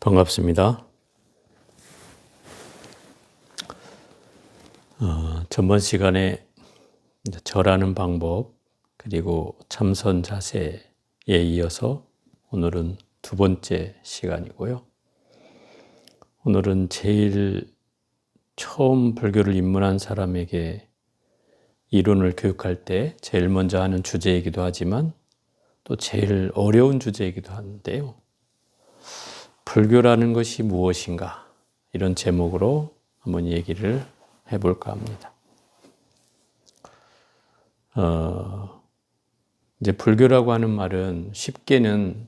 반갑습니다. 전번 시간에 절하는 방법 그리고 참선 자세에 이어서 오늘은 두 번째 시간이고요. 오늘은 제일 처음 불교를 입문한 사람에게 이론을 교육할 때 제일 먼저 하는 주제이기도 하지만 또 제일 어려운 주제이기도 한데요. 불교라는 것이 무엇인가? 이런 제목으로 한번 얘기를 해볼까 합니다. 이제 불교라고 하는 말은 쉽게는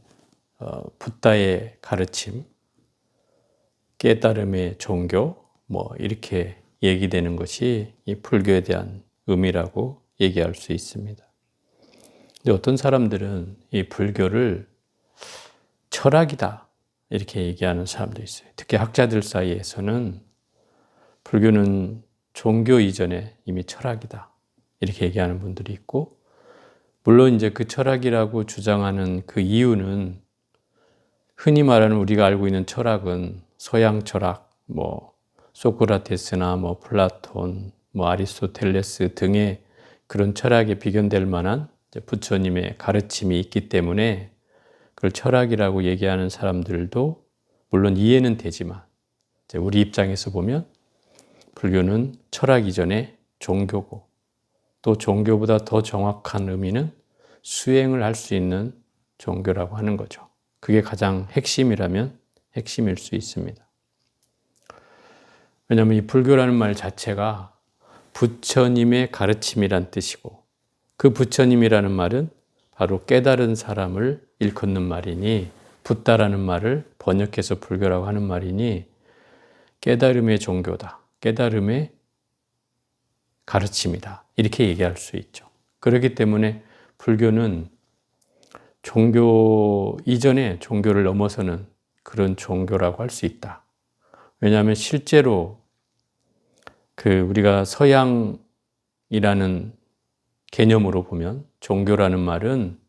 붓다의 가르침, 깨달음의 종교, 이렇게 얘기되는 것이 이 불교에 대한 의미라고 얘기할 수 있습니다. 근데 어떤 사람들은 이 불교를 철학이다 이렇게 얘기하는 사람도 있어요. 특히 학자들 사이에서는 불교는 종교 이전에 이미 철학이다 이렇게 얘기하는 분들이 있고, 물론 이제 그 철학이라고 주장하는 그 이유는 흔히 말하는 우리가 알고 있는 철학은 서양 철학, 소크라테스나 플라톤, 아리스토텔레스 등의 그런 철학에 비견될 만한 부처님의 가르침이 있기 때문에 그걸 철학이라고 얘기하는 사람들도 물론 이해는 되지만 우리 입장에서 보면 불교는 철학 이전의 종교고, 또 종교보다 더 정확한 의미는 수행을 할 수 있는 종교라고 하는 거죠. 그게 가장 핵심이라면 핵심일 수 있습니다. 왜냐하면 이 불교라는 말 자체가 부처님의 가르침이란 뜻이고, 그 부처님이라는 말은 바로 깨달은 사람을 일컫는 말이니, 붓다라는 말을 번역해서 불교라고 하는 말이니 깨달음의 종교다, 깨달음의 가르침이다 이렇게 얘기할 수 있죠. 그렇기 때문에 불교는 종교 이전에 종교를 넘어서는 그런 종교라고 할 수 있다. 왜냐하면 실제로 우리가 서양이라는 개념으로 보면 종교라는 말은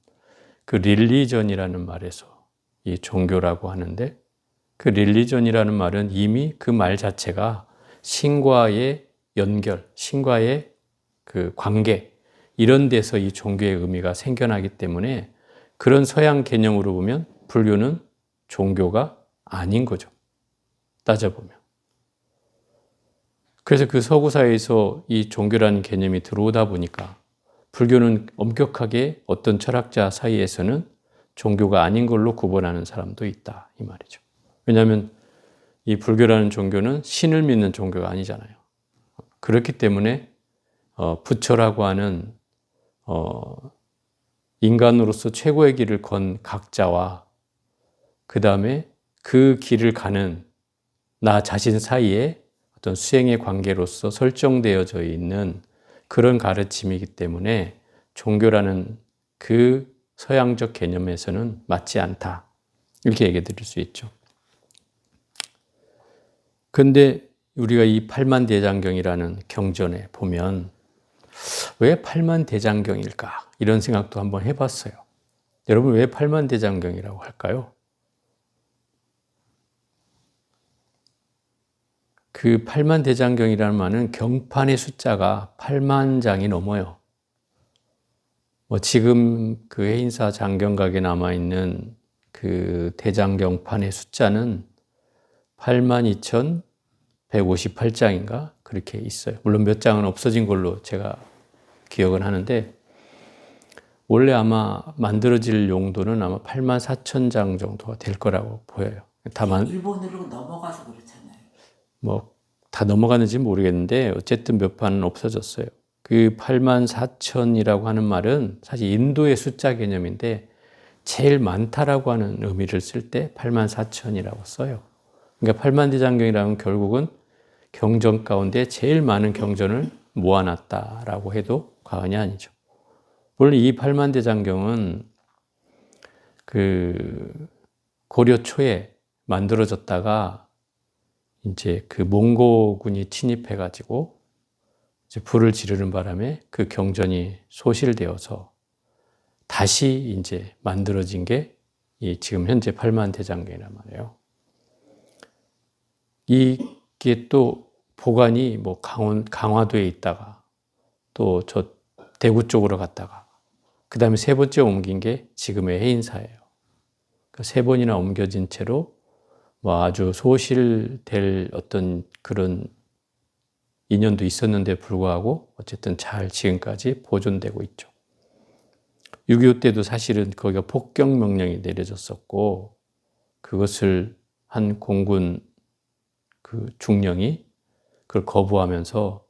그 릴리전이라는 말에서 이 종교라고 하는데, 그 릴리전이라는 말은 이미 그 말 자체가 신과의 연결, 신과의 그 관계, 이런 데서 이 종교의 의미가 생겨나기 때문에 그런 서양 개념으로 보면 불교는 종교가 아닌 거죠. 따져보면. 그래서 그 서구사회에서 이 종교라는 개념이 들어오다 보니까 불교는 엄격하게 어떤 철학자 사이에서는 종교가 아닌 걸로 구분하는 사람도 있다 이 말이죠. 왜냐하면 이 불교라는 종교는 신을 믿는 종교가 아니잖아요. 그렇기 때문에 부처라고 하는 인간으로서 최고의 길을 건 각자와 그 다음에 그 길을 가는 나 자신 사이에 어떤 수행의 관계로서 설정되어져 있는 그런 가르침이기 때문에 종교라는 그 서양적 개념에서는 맞지 않다 이렇게 얘기해 드릴 수 있죠. 그런데 우리가 이 팔만대장경이라는 경전에 보면 왜 팔만대장경일까 이런 생각도 한번 해봤어요. 여러분 왜 팔만대장경이라고 할까요? 그 팔만대장경이라는 말은 경판의 숫자가 8만 장이 넘어요. 지금 그 해인사 장경각에 남아있는 그 대장경판의 숫자는 82,158장인가 그렇게 있어요. 물론 몇 장은 없어진 걸로 제가 기억은 하는데 원래 아마 만들어질 용도는 아마 84,000장 정도가 될 거라고 보여요. 다만 일본으로 넘어가서 그렇잖아요. 다 넘어가는지 모르겠는데 어쨌든 몇 판은 없어졌어요. 그 84,000이라고 하는 말은 사실 인도의 숫자 개념인데 제일 많다라고 하는 의미를 쓸 때 84,000이라고 써요. 그러니까 팔만대장경이라는 결국은 경전 가운데 제일 많은 경전을 모아놨다라고 해도 과언이 아니죠. 물론 이 팔만대장경은 그 고려 초에 만들어졌다가 이제 그 몽고군이 침입해가지고 이제 불을 지르는 바람에 그 경전이 소실되어서 다시 이제 만들어진 게 이 지금 현재 팔만대장경이란 말이에요. 이게 또 보관이 뭐 강화도에 있다가 또 저 대구 쪽으로 갔다가 그 다음에 세 번째 옮긴 게 지금의 해인사예요. 그러니까 세 번이나 옮겨진 채로 뭐 아주 소실될 어떤 그런 인연도 있었는데 불구하고 어쨌든 잘 지금까지 보존되고 있죠. 6.25 때도 사실은 거기가 폭격 명령이 내려졌었고 그것을 한 공군 그 중령이 그걸 거부하면서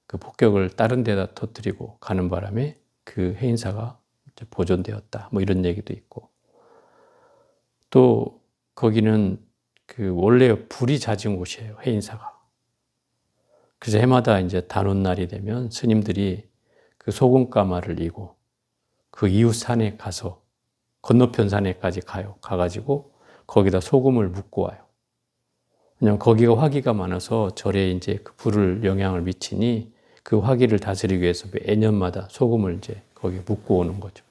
그 폭격을 다른 데다 터뜨리고 가는 바람에 그 해인사가 보존되었다. 뭐 이런 얘기도 있고 또 거기는 그 원래 불이 잦은 곳이에요. 해인사가. 그래서 해마다 이제 단오날이 되면 스님들이 그 소금가마를 이고 그 이웃 산에 가서 건너편 산에까지 가요. 가가지고 거기다 소금을 묻고 와요. 왜냐면 거기가 화기가 많아서 절에 이제 그 불을 영향을 미치니 그 화기를 다스리기 위해서 매년마다 소금을 이제 거기에 묻고 오는 거죠.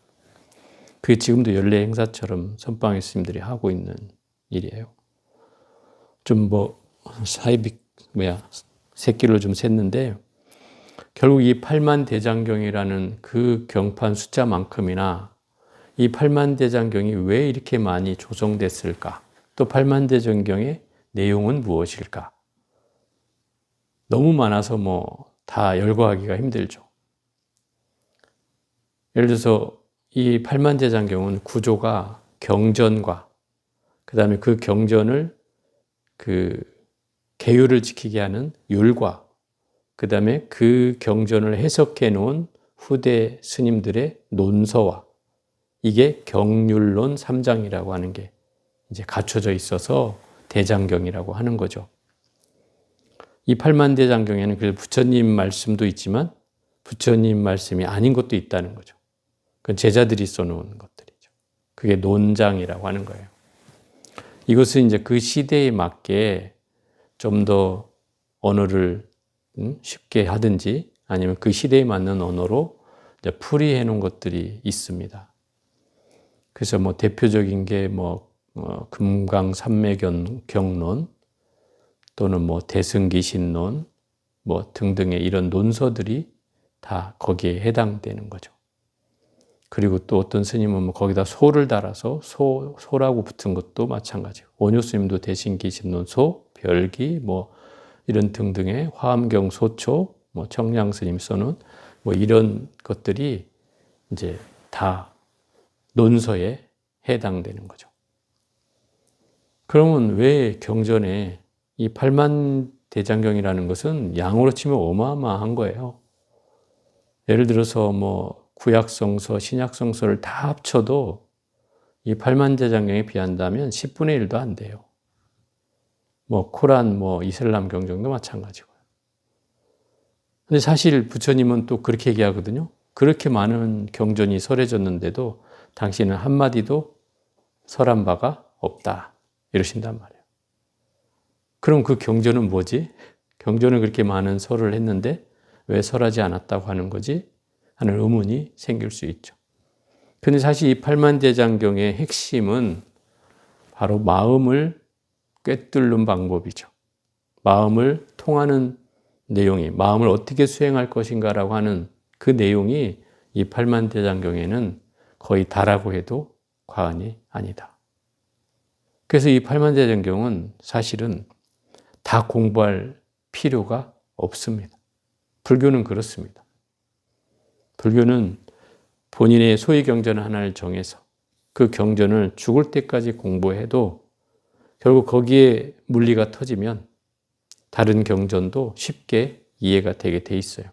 그게 지금도 연례 행사처럼 선방의 스님들이 하고 있는 일이에요. 좀 뭐 새끼를 좀 셌는데 결국 이 팔만대장경이라는 그 경판 숫자만큼이나 이 팔만대장경이 왜 이렇게 많이 조성됐을까? 또 팔만대장경의 내용은 무엇일까? 너무 많아서 뭐 다 열거하기가 힘들죠. 예를 들어서 이 팔만대장경은 구조가 경전과 그 다음에 그 경전을 그 계율을 지키게 하는 율과 그 다음에 그 경전을 해석해 놓은 후대 스님들의 논서와 이게 경률론 3장이라고 하는 게 이제 갖춰져 있어서 대장경이라고 하는 거죠. 이 팔만대장경에는 그래서 부처님 말씀도 있지만 부처님 말씀이 아닌 것도 있다는 거죠. 그건 제자들이 써놓은 것들이죠. 그게 논장이라고 하는 거예요. 이것은 이제 그 시대에 맞게 좀 더 언어를 쉽게 하든지 아니면 그 시대에 맞는 언어로 이제 풀이해 놓은 것들이 있습니다. 그래서 뭐 대표적인 게 뭐 금강산매경론 또는 뭐 대승기신론 뭐 등등의 이런 논서들이 다 거기에 해당되는 거죠. 그리고 또 어떤 스님은 뭐 거기다 소를 달아서 소라고 붙은 것도 마찬가지고 원효 스님도 대승기신론 소, 별기 뭐 이런 등등의 화엄경 소초, 뭐 청량 스님 써놓은 뭐 이런 것들이 이제 다 논서에 해당되는 거죠. 그러면 왜 경전에 이 팔만대장경이라는 것은 양으로 치면 어마어마한 거예요. 예를 들어서 뭐 구약성서, 신약성서를 다 합쳐도 이 팔만대장경에 비한다면 10분의 1도 안 돼요. 뭐 코란, 뭐 이슬람 경전도 마찬가지고요. 근데 사실 부처님은 또 그렇게 얘기하거든요. 그렇게 많은 경전이 설해졌는데도 당신은 한마디도 설한 바가 없다. 이러신단 말이에요. 그럼 그 경전은 뭐지? 경전은 그렇게 많은 설을 했는데 왜 설하지 않았다고 하는 거지? 하는 의문이 생길 수 있죠. 근데 사실 이 팔만대장경의 핵심은 바로 마음을 꿰뚫는 방법이죠. 마음을 통하는 내용이, 마음을 어떻게 수행할 것인가라고 하는 그 내용이 이 팔만대장경에는 거의 다라고 해도 과언이 아니다. 그래서 이 팔만대장경은 사실은 다 공부할 필요가 없습니다. 불교는 그렇습니다. 불교는 본인의 소위 경전 하나를 정해서 그 경전을 죽을 때까지 공부해도 결국 거기에 물리가 터지면 다른 경전도 쉽게 이해가 되게 돼 있어요.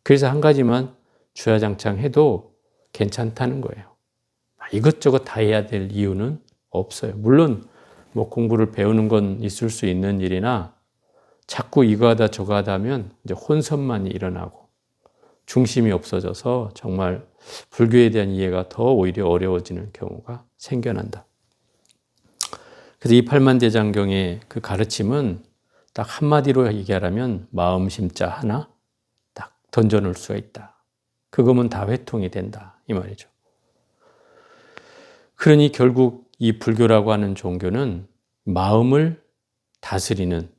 그래서 한 가지만 주야장창 해도 괜찮다는 거예요. 이것저것 다 해야 될 이유는 없어요. 물론 뭐 공부를 배우는 건 있을 수 있는 일이나 자꾸 이거 하다 저거 하다 하면 이제 혼선만이 일어나고 중심이 없어져서 정말 불교에 대한 이해가 더 오히려 어려워지는 경우가 생겨난다. 그래서 이 팔만대장경의 그 가르침은 딱 한마디로 얘기하라면 마음심자 하나 딱 던져놓을 수가 있다. 그거면 다 회통이 된다. 이 말이죠. 그러니 결국 이 불교라고 하는 종교는 마음을 다스리는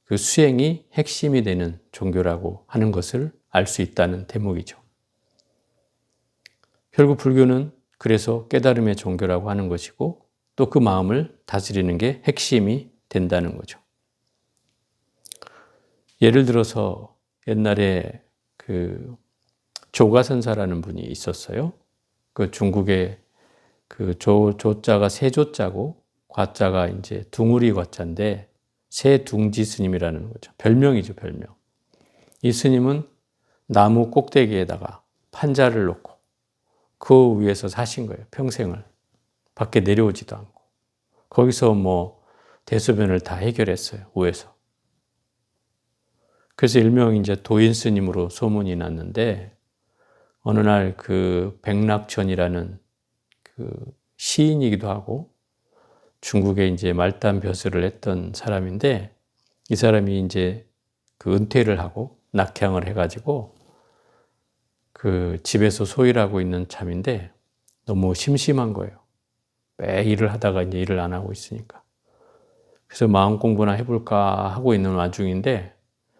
그 수행이 핵심이 되는 종교라고 하는 것을 알 수 있다는 대목이죠. 결국 불교는 그래서 깨달음의 종교라고 하는 것이고 또 그 마음을 다스리는 게 핵심이 된다는 거죠. 예를 들어서 옛날에 그 조가선사라는 분이 있었어요. 그 중국의 그 조자가 세조자고 과자가 이제 둥우리 과자인데 세둥지 스님이라는 거죠. 별명이죠, 별명. 이 스님은 나무 꼭대기에다가 판자를 놓고 그 위에서 사신 거예요. 평생을. 밖에 내려오지도 않고. 거기서 뭐 대소변을 다 해결했어요. 위에서. 그래서 일명 이제 도인 스님으로 소문이 났는데 어느 날 그 백낙천이라는 그 시인이기도 하고 중국에 이제 말단 벼슬을 했던 사람인데 이 사람이 이제 그 은퇴를 하고 낙향을 해가지고 그 집에서 소일하고 있는 참인데 너무 심심한 거예요. 매 일을 하다가 이제 일을 안 하고 있으니까. 그래서 마음 공부나 해볼까 하고 있는 와중인데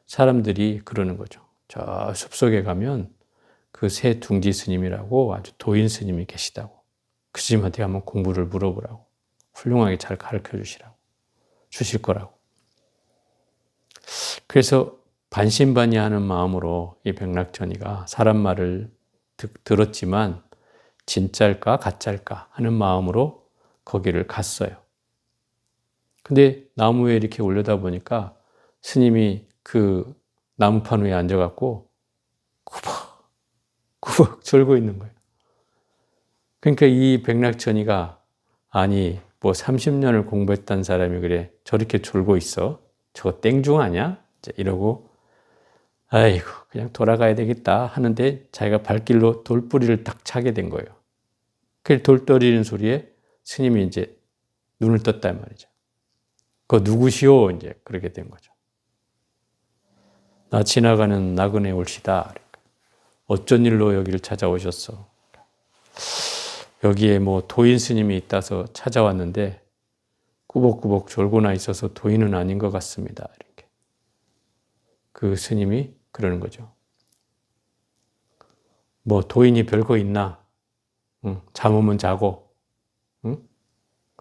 사람들이 그러는 거죠. 저 숲속에 가면 그 새 둥지 스님이라고 아주 도인 스님이 계시다고. 그 스님한테 한번 공부를 물어보라고. 훌륭하게 잘 가르쳐 주실 거라고. 그래서 반신반의하는 마음으로 이 백낙천이가 사람 말을 들었지만 진짜일까 가짜일까 하는 마음으로 거기를 갔어요. 근데 나무 위에 이렇게 올려다 보니까 스님이 그 나무판 위에 앉아갖고 구벅구벅 졸고 있는 거예요. 그러니까 이 백낙천이가 아니 뭐 30년을 공부했던 사람이 그래 저렇게 졸고 있어? 저거 땡중 아냐? 이러고 아이고 그냥 돌아가야 되겠다 하는데 자기가 발길로 돌뿌리를 딱 차게 된 거예요. 그 돌 떨리는 소리에 스님이 이제 눈을 떴단 말이죠. 그거 누구시오? 이제 그렇게 된 거죠. 나 지나가는 나그네 올시다. 어쩐 일로 여기를 찾아오셨어? 여기에 뭐 도인 스님이 있다서 찾아왔는데 꾸벅꾸벅 졸고나 있어서 도인은 아닌 것 같습니다. 이렇게. 그 스님이 그러는 거죠. 뭐 도인이 별거 있나? 응, 잠오면 자고, 응?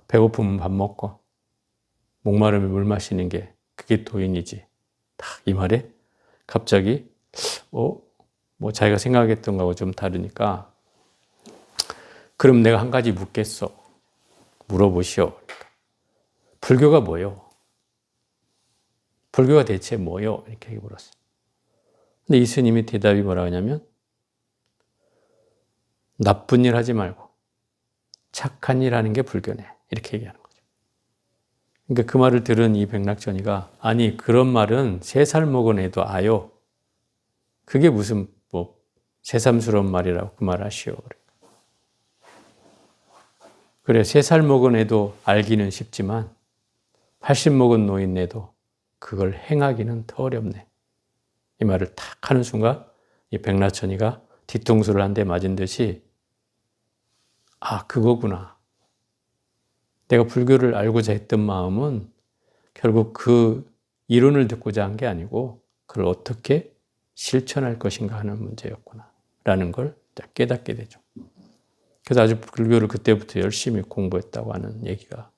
배고프면 밥 먹고, 목마르면 물 마시는 게 그게 도인이지. 딱 이 말에 갑자기 뭐 자기가 생각했던 거하고 좀 다르니까 그럼 내가 한 가지 묻겠어. 물어보시오. 불교가 뭐요? 불교가 대체 뭐요? 이렇게 물었어요. 근데 이 스님이 대답이 뭐라 하냐면 나쁜 일 하지 말고 착한 일 하는 게 불교네. 이렇게 얘기하는 거죠. 그러니까 그 말을 들은 이 백낙천이가 아니 그런 말은 3살 먹은 애도 아요. 그게 무슨 뭐 새삼스러운 말이라고 그 말 하시오. 그래 3살 먹은 애도 알기는 쉽지만 80 먹은 노인네도 그걸 행하기는 더 어렵네. 이 말을 탁 하는 순간 이 백낙천이가 뒤통수를 한 대 맞은 듯이 아 그거구나. 내가 불교를 알고자 했던 마음은 결국 그 이론을 듣고자 한 게 아니고 그걸 어떻게 실천할 것인가 하는 문제였구나 라는 걸 깨닫게 되죠. 그래서 아주 불교를 그때부터 열심히 공부했다고 하는 얘기가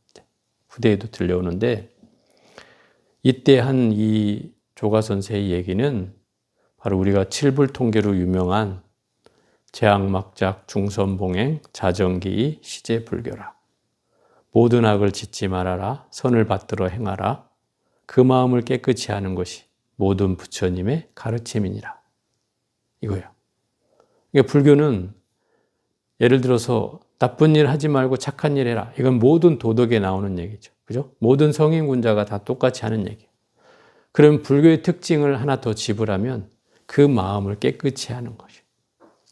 후대에도 들려오는데 이때 한 이 조가선생의 얘기는 바로 우리가 칠불통계로 유명한 제악막작 중선봉행 자정기이 시제불교라. 모든 악을 짓지 말아라. 선을 받들어 행하라. 그 마음을 깨끗이 하는 것이 모든 부처님의 가르침이니라. 이거예요. 그러니까 불교는 예를 들어서 나쁜 일 하지 말고 착한 일 해라. 이건 모든 도덕에 나오는 얘기죠. 그죠? 모든 성인군자가 다 똑같이 하는 얘기예요. 그럼 불교의 특징을 하나 더 지불하면 그 마음을 깨끗이 하는 것이에요.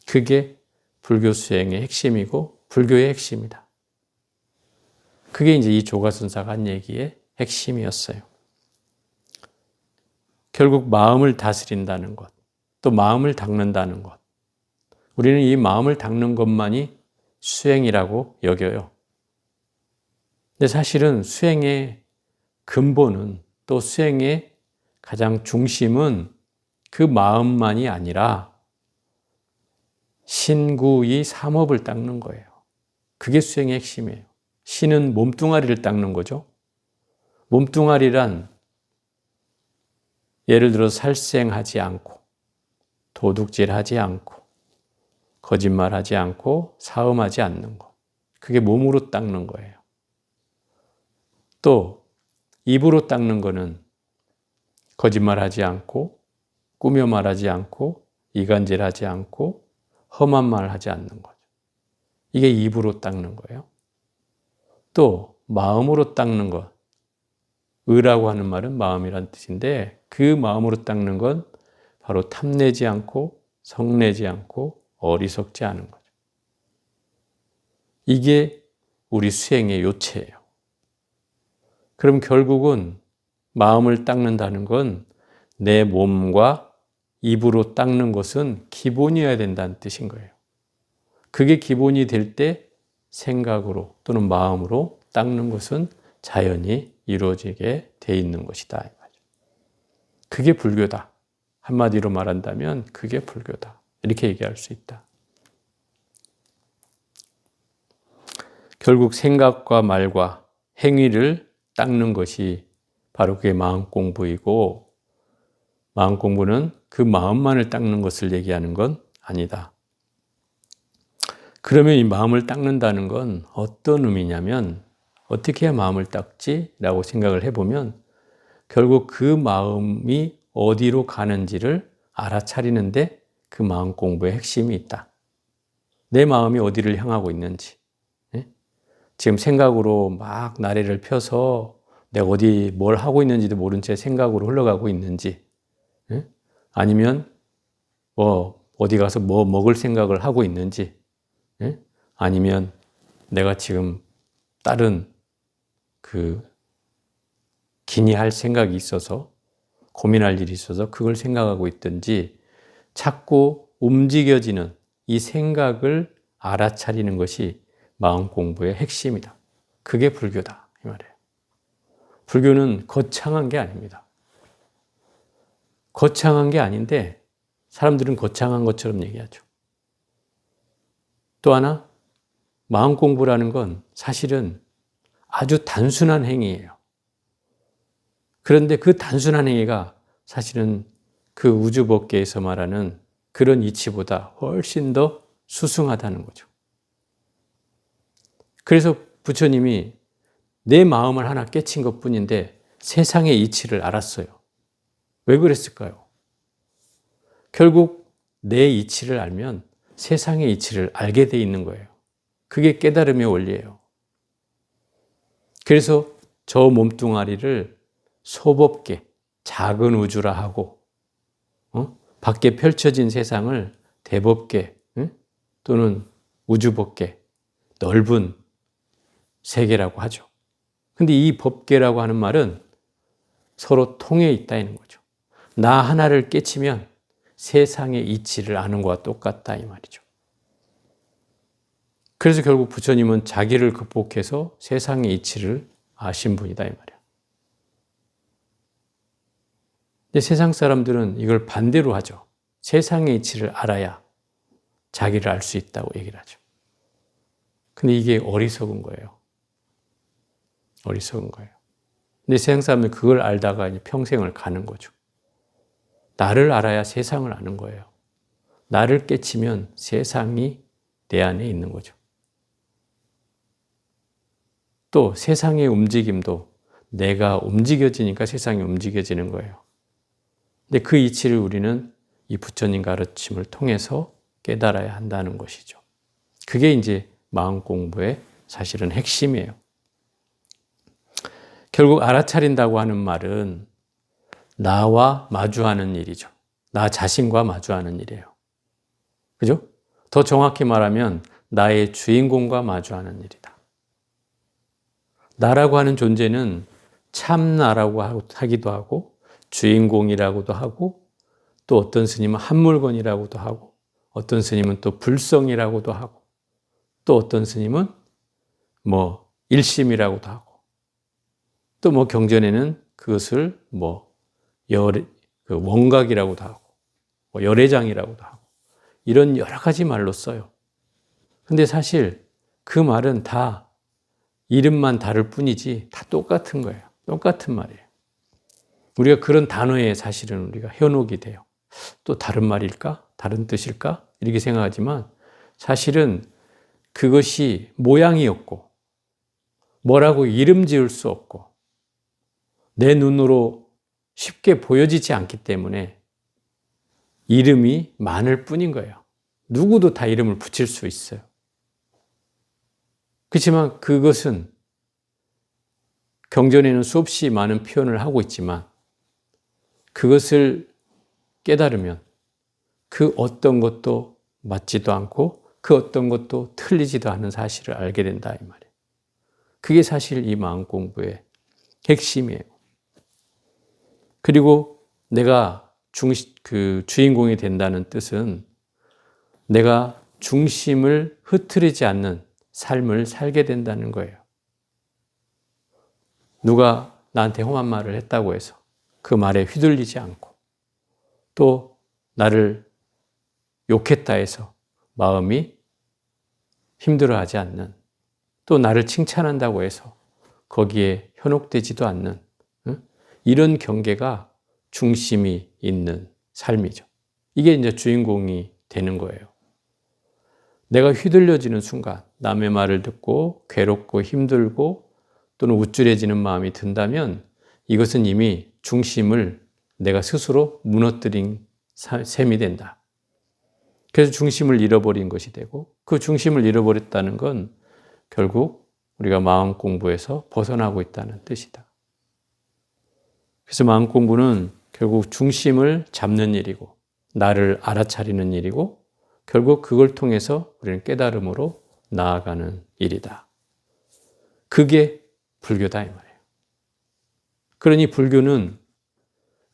그게 불교 수행의 핵심이고 불교의 핵심이다. 그게 이제 이 조가선사가 한 얘기의 핵심이었어요. 결국 마음을 다스린다는 것, 또 마음을 닦는다는 것. 우리는 이 마음을 닦는 것만이 수행이라고 여겨요. 근데 사실은 수행의 근본은 또 수행의 가장 중심은 그 마음만이 아니라 신구의 삼업을 닦는 거예요. 그게 수행의 핵심이에요. 신은 몸뚱아리를 닦는 거죠. 몸뚱아리란 예를 들어 살생하지 않고 도둑질하지 않고 거짓말하지 않고 사음하지 않는 것. 그게 몸으로 닦는 거예요. 또 입으로 닦는 거는 거짓말하지 않고 꾸며 말하지 않고 이간질하지 않고 험한 말하지 않는 거죠. 이게 입으로 닦는 거예요. 또 마음으로 닦는 것. 의라고 하는 말은 마음이란 뜻인데 그 마음으로 닦는 건 바로 탐내지 않고 성내지 않고 어리석지 않은 거죠. 이게 우리 수행의 요체예요. 그럼 결국은 마음을 닦는다는 건 내 몸과 입으로 닦는 것은 기본이어야 된다는 뜻인 거예요. 그게 기본이 될 때 생각으로 또는 마음으로 닦는 것은 자연히 이루어지게 돼 있는 것이다. 그게 불교다. 한마디로 말한다면 그게 불교다. 이렇게 얘기할 수 있다. 결국 생각과 말과 행위를 닦는 것이 바로 그게 마음 공부이고 마음 공부는 그 마음만을 닦는 것을 얘기하는 건 아니다. 그러면 이 마음을 닦는다는 건 어떤 의미냐면 어떻게 해야 마음을 닦지? 라고 생각을 해보면 결국 그 마음이 어디로 가는지를 알아차리는데 그 마음 공부의 핵심이 있다. 내 마음이 어디를 향하고 있는지. 지금 생각으로 막 나래를 펴서 내가 어디 뭘 하고 있는지도 모른 채 생각으로 흘러가고 있는지 아니면 어디 가서 뭐 먹을 생각을 하고 있는지 아니면 내가 지금 다른 기니할 생각이 있어서 고민할 일이 있어서 그걸 생각하고 있든지 자꾸 움직여지는 이 생각을 알아차리는 것이 마음 공부의 핵심이다. 그게 불교다. 이 말이에요. 불교는 거창한 게 아닙니다. 거창한 게 아닌데 사람들은 거창한 것처럼 얘기하죠. 또 하나, 마음 공부라는 건 사실은 아주 단순한 행위예요. 그런데 그 단순한 행위가 사실은 그 우주법계에서 말하는 그런 이치보다 훨씬 더 수승하다는 거죠. 그래서 부처님이 내 마음을 하나 깨친 것 뿐인데 세상의 이치를 알았어요. 왜 그랬을까요? 결국 내 이치를 알면 세상의 이치를 알게 돼 있는 거예요. 그게 깨달음의 원리예요. 그래서 저 몸뚱아리를 소법계, 작은 우주라 하고 밖에 펼쳐진 세상을 대법계 또는 우주법계, 넓은 세계라고 하죠. 근데 이 법계라고 하는 말은 서로 통해 있다는 거죠. 나 하나를 깨치면 세상의 이치를 아는 것과 똑같다 이 말이죠. 그래서 결국 부처님은 자기를 극복해서 세상의 이치를 아신 분이다 이 말이야. 근데 세상 사람들은 이걸 반대로 하죠. 세상의 이치를 알아야 자기를 알 수 있다고 얘기를 하죠. 근데 이게 어리석은 거예요. 어리석은 거예요. 근데 세상 사람은 그걸 알다가 이제 평생을 가는 거죠. 나를 알아야 세상을 아는 거예요. 나를 깨치면 세상이 내 안에 있는 거죠. 또 세상의 움직임도 내가 움직여지니까 세상이 움직여지는 거예요. 근데 그 이치를 우리는 이 부처님 가르침을 통해서 깨달아야 한다는 것이죠. 그게 이제 마음 공부의 사실은 핵심이에요. 결국 알아차린다고 하는 말은 나와 마주하는 일이죠. 나 자신과 마주하는 일이에요. 그죠? 더 정확히 말하면 나의 주인공과 마주하는 일이다. 나라고 하는 존재는 참나라고 하기도 하고 주인공이라고도 하고 또 어떤 스님은 한물건이라고도 하고 어떤 스님은 또 불성이라고도 하고 또 어떤 스님은 일심이라고도 하고 또 뭐 경전에는 그것을 뭐 원각이라고도 하고 뭐 열애장이라고도 하고 이런 여러 가지 말로 써요. 근데 사실 그 말은 다 이름만 다를 뿐이지 다 똑같은 거예요. 똑같은 말이에요. 우리가 그런 단어에 사실은 우리가 현혹이 돼요. 또 다른 말일까? 다른 뜻일까? 이렇게 생각하지만 사실은 그것이 모양이 없고 뭐라고 이름 지을 수 없고 내 눈으로 쉽게 보여지지 않기 때문에 이름이 많을 뿐인 거예요. 누구도 다 이름을 붙일 수 있어요. 그렇지만 그것은 경전에는 수없이 많은 표현을 하고 있지만 그것을 깨달으면 그 어떤 것도 맞지도 않고 그 어떤 것도 틀리지도 않은 사실을 알게 된다 이 말이에요. 그게 사실 이 마음 공부의 핵심이에요. 그리고 내가 주인공이 된다는 뜻은 내가 중심을 흐트리지 않는 삶을 살게 된다는 거예요. 누가 나한테 험한 말을 했다고 해서 그 말에 휘둘리지 않고 또 나를 욕했다 해서 마음이 힘들어하지 않는 또 나를 칭찬한다고 해서 거기에 현혹되지도 않는 이런 경계가 중심이 있는 삶이죠. 이게 이제 주인공이 되는 거예요. 내가 휘둘려지는 순간 남의 말을 듣고 괴롭고 힘들고 또는 우쭐해지는 마음이 든다면 이것은 이미 중심을 내가 스스로 무너뜨린 셈이 된다. 그래서 중심을 잃어버린 것이 되고 그 중심을 잃어버렸다는 건 결국 우리가 마음 공부에서 벗어나고 있다는 뜻이다. 그래서 마음 공부는 결국 중심을 잡는 일이고 나를 알아차리는 일이고 결국 그걸 통해서 우리는 깨달음으로 나아가는 일이다. 그게 불교다 이 말이에요. 그러니 불교는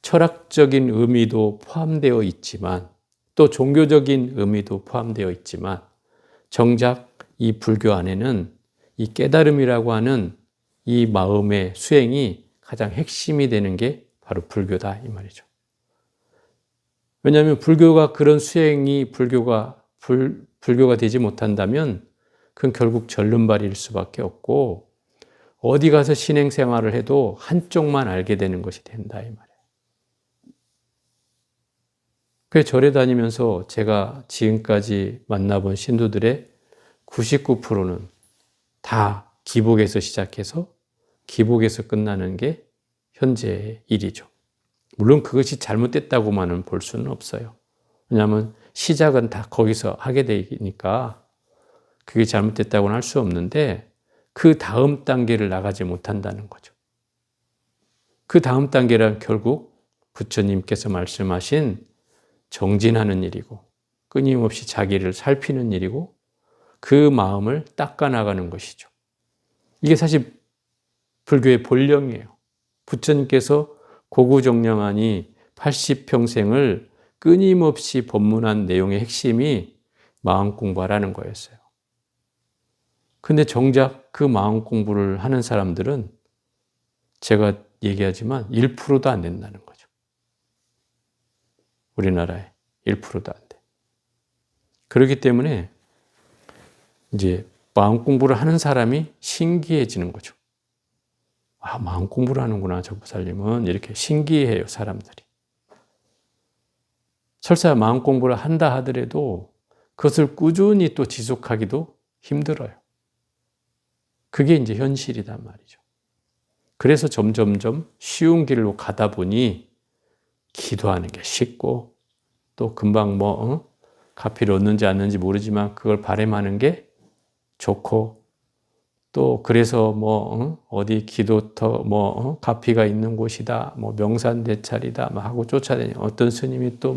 철학적인 의미도 포함되어 있지만 또 종교적인 의미도 포함되어 있지만 정작 이 불교 안에는 이 깨달음이라고 하는 이 마음의 수행이 가장 핵심이 되는 게 바로 불교다 이 말이죠. 왜냐하면 불교가 그런 수행이 불교가 되지 못한다면 그건 결국 절름발이일 수밖에 없고 어디 가서 신행생활을 해도 한쪽만 알게 되는 것이 된다 이 말이에요. 그래서 절에 다니면서 제가 지금까지 만나본 신도들의 99%는 다 기복에서 시작해서 기복에서 끝나는 게 현재의 일이죠. 물론 그것이 잘못됐다고만은 볼 수는 없어요. 왜냐하면 시작은 다 거기서 하게 되니까 그게 잘못됐다고는 할 수 없는데 그 다음 단계를 나가지 못한다는 거죠. 그 다음 단계란 결국 부처님께서 말씀하신 정진하는 일이고 끊임없이 자기를 살피는 일이고 그 마음을 닦아나가는 것이죠. 이게 사실 불교의 본령이에요. 부처님께서 고구정량하니 80평생을 끊임없이 법문한 내용의 핵심이 마음 공부하라는 거였어요. 근데 정작 그 마음 공부를 하는 사람들은 제가 얘기하지만 1%도 안 된다는 거죠. 우리나라에 1%도 안 돼. 그렇기 때문에 이제 마음 공부를 하는 사람이 신기해지는 거죠. 아, 마음 공부를 하는구나, 저 보살님은. 이렇게 신기해요, 사람들이. 설사 마음 공부를 한다 하더라도 그것을 꾸준히 또 지속하기도 힘들어요. 그게 이제 현실이단 말이죠. 그래서 점점점 쉬운 길로 가다 보니 기도하는 게 쉽고 또 금방 가피를 얻는지 않는지 모르지만 그걸 바람하는 게 좋고 또 그래서 어디 기도터 가피가 있는 곳이다 명산대찰이다 하고 쫓아다니 어떤 스님이 또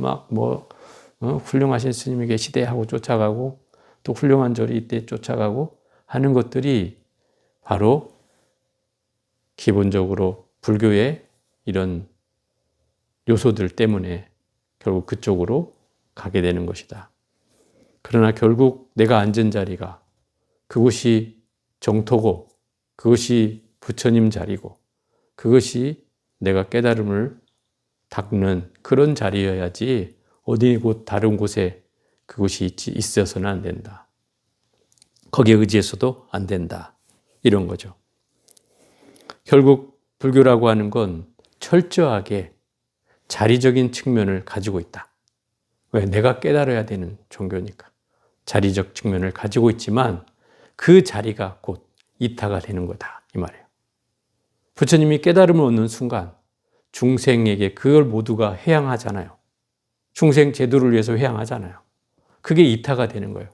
훌륭하신 스님이 계시대 하고 쫓아가고 또 훌륭한 절이 이때 쫓아가고 하는 것들이 바로 기본적으로 불교의 이런 요소들 때문에 결국 그쪽으로 가게 되는 것이다. 그러나 결국 내가 앉은 자리가 그곳이 정토고 그것이 부처님 자리고 그것이 내가 깨달음을 닦는 그런 자리여야지 어디 곳 다른 곳에 그것이 있어서는 안 된다. 거기에 의지해서도 안 된다. 이런 거죠. 결국 불교라고 하는 건 철저하게 자리적인 측면을 가지고 있다. 왜? 내가 깨달아야 되는 종교니까. 자리적 측면을 가지고 있지만 그 자리가 곧 이타가 되는 거다. 이 말이에요. 부처님이 깨달음을 얻는 순간 중생에게 그걸 모두가 회양하잖아요. 중생 제도를 위해서 회양하잖아요. 그게 이타가 되는 거예요.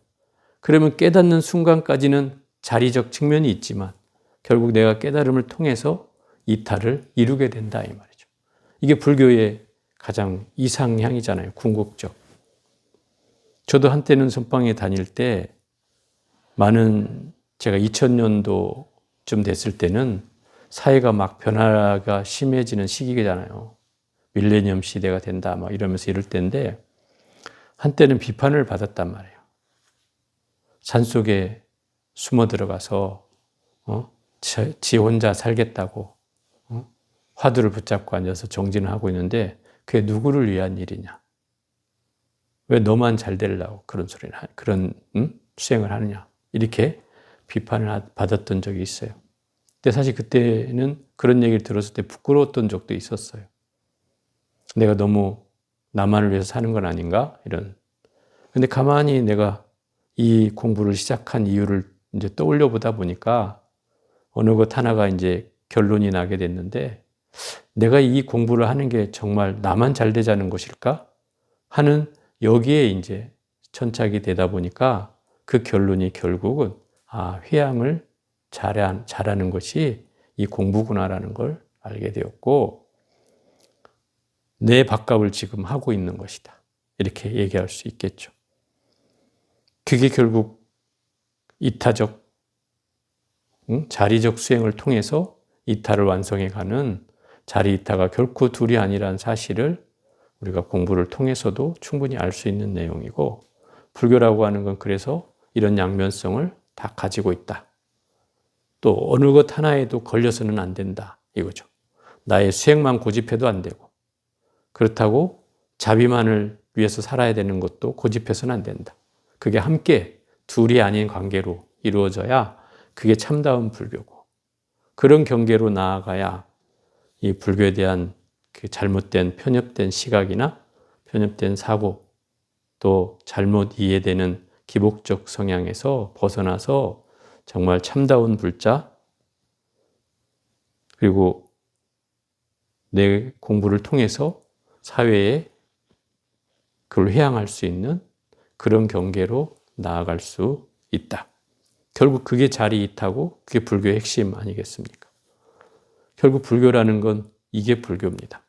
그러면 깨닫는 순간까지는 자리적 측면이 있지만 결국 내가 깨달음을 통해서 이타를 이루게 된다. 이 말이죠. 이게 불교의 가장 이상향이잖아요. 궁극적. 저도 한때는 선방에 다닐 때 많은 제가 2000년도쯤 됐을 때는 사회가 막 변화가 심해지는 시기잖아요. 밀레니엄 시대가 된다 막 이러면서 이럴 때인데 한때는 비판을 받았단 말이에요. 산속에 숨어 들어가서 지 혼자 살겠다고 화두를 붙잡고 앉아서 정진을 하고 있는데 그게 누구를 위한 일이냐? 왜 너만 잘 되려고 그런 수행을 하느냐? 이렇게 비판을 받았던 적이 있어요. 근데 사실 그때는 그런 얘기를 들었을 때 부끄러웠던 적도 있었어요. 내가 너무 나만을 위해서 사는 건 아닌가? 이런. 근데 가만히 내가 이 공부를 시작한 이유를 이제 떠올려 보다 보니까 어느 것 하나가 이제 결론이 나게 됐는데 내가 이 공부를 하는 게 정말 나만 잘 되자는 것일까? 하는 여기에 이제 천착이 되다 보니까 그 결론이 결국은 회양을 잘하는 것이 이 공부구나라는 걸 알게 되었고 내 밥값을 지금 하고 있는 것이다. 이렇게 얘기할 수 있겠죠. 그게 결국 이타적, 자리적 수행을 통해서 이타를 완성해가는 자리 이타가 결코 둘이 아니라는 사실을 우리가 공부를 통해서도 충분히 알 수 있는 내용이고 불교라고 하는 건 그래서 이런 양면성을 다 가지고 있다. 또 어느 것 하나에도 걸려서는 안 된다. 이거죠. 나의 수행만 고집해도 안 되고 그렇다고 자비만을 위해서 살아야 되는 것도 고집해서는 안 된다. 그게 함께 둘이 아닌 관계로 이루어져야 그게 참다운 불교고 그런 경계로 나아가야 이 불교에 대한 그 잘못된 편협된 시각이나 편협된 사고 또 잘못 이해되는 기복적 성향에서 벗어나서 정말 참다운 불자 그리고 내 공부를 통해서 사회에 그걸 회양할 수 있는 그런 경계로 나아갈 수 있다. 결국 그게 자리이타고 그게 불교의 핵심 아니겠습니까? 결국 불교라는 건 이게 불교입니다.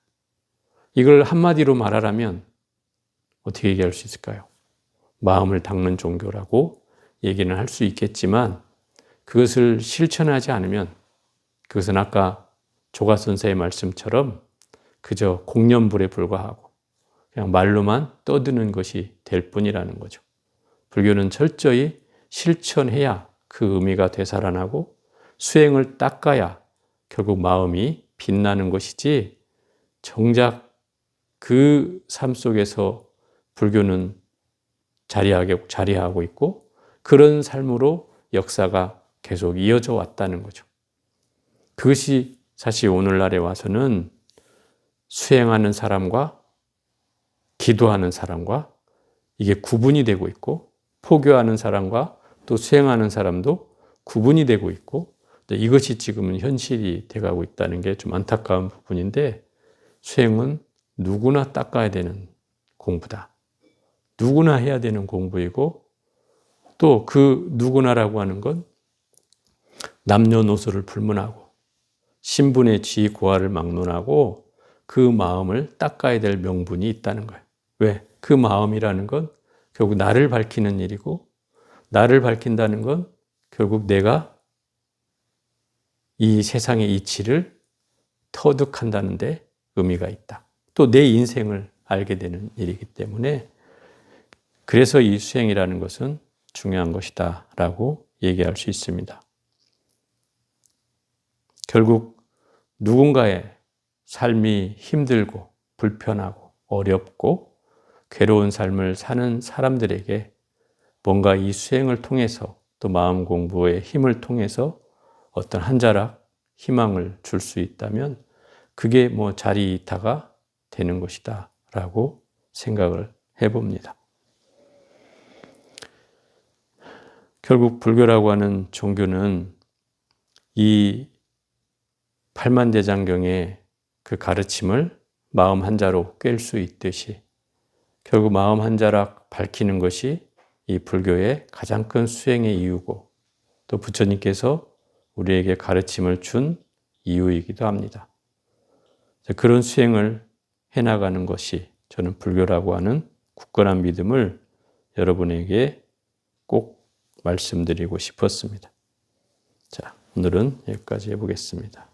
이걸 한마디로 말하라면 어떻게 얘기할 수 있을까요? 마음을 닦는 종교라고 얘기는 할 수 있겠지만 그것을 실천하지 않으면 그것은 아까 조가 선생의 말씀처럼 그저 공념불에 불과하고 그냥 말로만 떠드는 것이 될 뿐이라는 거죠. 불교는 철저히 실천해야 그 의미가 되살아나고 수행을 닦아야 결국 마음이 빛나는 것이지 정작 그 삶 속에서 불교는 자리하고 있고 그런 삶으로 역사가 계속 이어져 왔다는 거죠. 그것이 사실 오늘날에 와서는 수행하는 사람과 기도하는 사람과 이게 구분이 되고 있고 포교하는 사람과 또 수행하는 사람도 구분이 되고 있고 이것이 지금은 현실이 돼가고 있다는 게 좀 안타까운 부분인데 수행은 누구나 닦아야 되는 공부다. 누구나 해야 되는 공부이고 또 그 누구나라고 하는 건 남녀노소를 불문하고 신분의 지위 고하를 막론하고 그 마음을 닦아야 될 명분이 있다는 거예요. 왜? 그 마음이라는 건 결국 나를 밝히는 일이고 나를 밝힌다는 건 결국 내가 이 세상의 이치를 터득한다는 데 의미가 있다. 또 내 인생을 알게 되는 일이기 때문에 그래서 이 수행이라는 것은 중요한 것이다 라고 얘기할 수 있습니다. 결국 누군가의 삶이 힘들고 불편하고 어렵고 괴로운 삶을 사는 사람들에게 뭔가 이 수행을 통해서 또 마음 공부의 힘을 통해서 어떤 한 자락 희망을 줄 수 있다면 그게 뭐 자리이타가 되는 것이다 라고 생각을 해봅니다. 결국 불교라고 하는 종교는 이 팔만대장경의 그 가르침을 마음 한자로 꿰 수 있듯이 결국 마음 한자락 밝히는 것이 이 불교의 가장 큰 수행의 이유고 또 부처님께서 우리에게 가르침을 준 이유이기도 합니다. 그런 수행을 해나가는 것이 저는 불교라고 하는 굳건한 믿음을 여러분에게 꼭 말씀드리고 싶었습니다. 자, 오늘은 여기까지 해보겠습니다.